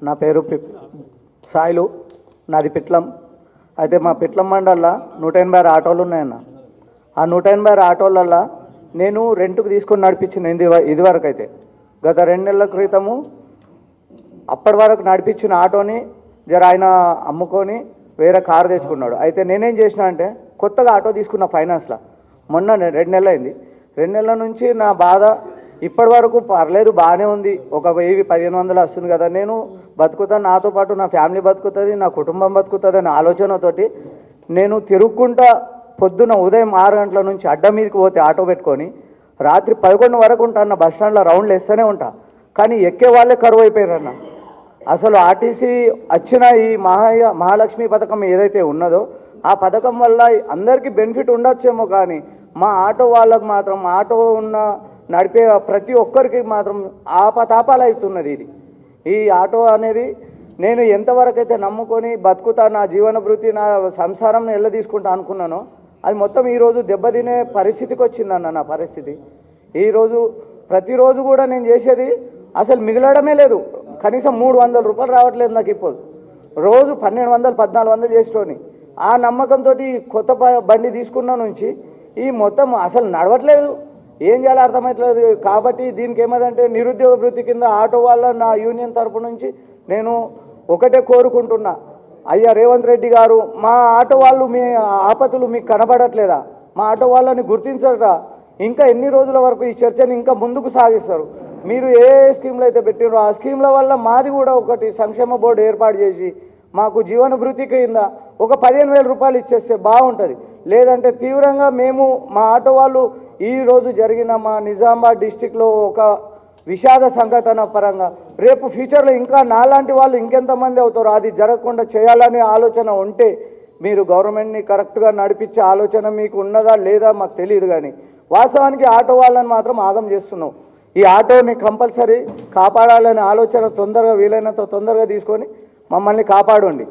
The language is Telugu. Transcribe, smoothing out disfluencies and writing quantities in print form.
నా పేరు సాయిలు, నాది పిట్లం. అయితే మా పిట్లం మండల్లో 186 ఆటోలు ఉన్నాయన్న. ఆ 186 ఆటోలల్లో నేను రెంట్కు తీసుకొని నడిపించిన ఇదివరకు అయితే గత 2 నెలల క్రితము అప్పటి వరకు నడిపించిన ఆటోని జర ఆయన అమ్ముకొని వేరే కారు తెచ్చుకున్నాడు. అయితే నేనేం చేసిన అంటే కొత్తగా ఆటో తీసుకున్న ఫైనాన్స్లో మొన్న 2 నెలలు అయింది. 2 నెలల నుంచి నా బాధ ఇప్పటి వరకు పర్లేదు, బాగానే ఉంది. ఒక 1000-1500 వస్తుంది కదా, నేను బతుకుతాను, నాతో పాటు నా ఫ్యామిలీ బతుకుతుంది, నా కుటుంబం బతుకుతుంది అనే ఆలోచనతోటి నేను తిరుగుకుంటా పొద్దున ఉదయం 6 గంటల నుంచి అడ్డ మీదకి పోతే ఆటో పెట్టుకొని రాత్రి 11 వరకు ఉంటాను. బస్ స్టాండ్లో రౌండ్లు వేస్తూనే ఉంటా. కానీ ఎక్కే వాళ్ళే కరువు అయిపోయారన్న. అసలు ఆర్టీసీ వచ్చిన ఈ మహాలక్ష్మి పథకం ఏదైతే ఉన్నదో ఆ పథకం వల్ల అందరికీ బెనిఫిట్ ఉండొచ్చేమో, కానీ మా ఆటో వాళ్ళకు మాత్రం, ఆటో ఉన్న నడిపే ప్రతి ఒక్కరికి మాత్రం ఆపతాపాలు అవుతున్నది. ఈ ఆటో అనేది నేను ఎంతవరకు అయితే నమ్ముకొని బతుకుతా, నా జీవన వృత్తి, నా సంసారం ఎల్ల తీసుకుంటా అనుకున్నానో అది మొత్తం ఈరోజు దెబ్బతినే పరిస్థితికి వచ్చిందన్న. నా పరిస్థితి ఈరోజు ప్రతిరోజు కూడా నేను చేసేది అసలు మిగలడమే లేదు. కనీసం 300 రూపాయలు రావట్లేదు నాకు. ఇప్పుడు రోజు 1200-1400 చేసుకొని ఆ నమ్మకంతో కొత్త బండి తీసుకున్న నుంచి ఈ మొత్తం అసలు నడవట్లేదు. ఏం చేయాలో అర్థమవుతలేదు. కాబట్టి దీనికి ఏమదంటే నిరుద్యోగ వృత్తి కింద ఆటో వాళ్ళ నా యూనియన్ తరపు నుంచి నేను ఒకటే కోరుకుంటున్నా, అయ్యా రేవంత్ రెడ్డి గారు, మా ఆటో వాళ్ళు మీ ఆపతులు మీకు కనబడట్లేదా? మా ఆటో వాళ్ళని గుర్తించరా? ఇంకా ఎన్ని రోజుల వరకు ఈ చర్చని ఇంకా ముందుకు సాగిస్తారు? మీరు ఏ స్కీమ్లు అయితే పెట్టినారో ఆ స్కీమ్ల వల్ల మాది కూడా ఒకటి సంక్షేమ బోర్డు ఏర్పాటు చేసి మాకు జీవన వృత్తి కింద ఒక 15,000 రూపాయలు ఇచ్చేస్తే బాగుంటుంది. లేదంటే తీవ్రంగా మేము మా ఆటో వాళ్ళు ఈరోజు జరిగిన మా నిజామాబాద్ డిస్టిక్లో ఒక విషాద సంఘటన పరంగా రేపు ఫ్యూచర్లో ఇంకా నాలాంటి వాళ్ళు ఇంకెంతమంది అవుతారో అది జరగకుండా చేయాలనే ఆలోచన ఉంటే మీరు గవర్నమెంట్ని కరెక్ట్గా నడిపించే ఆలోచన మీకు ఉన్నదా లేదా మాకు తెలియదు. కానీ వాస్తవానికి ఆటో వాళ్ళని మాత్రం ఆగం చేస్తున్నాం. ఈ ఆటోని కంపల్సరీ కాపాడాలనే ఆలోచన తొందరగా వీలైనంత తొందరగా తీసుకొని మమ్మల్ని కాపాడండి.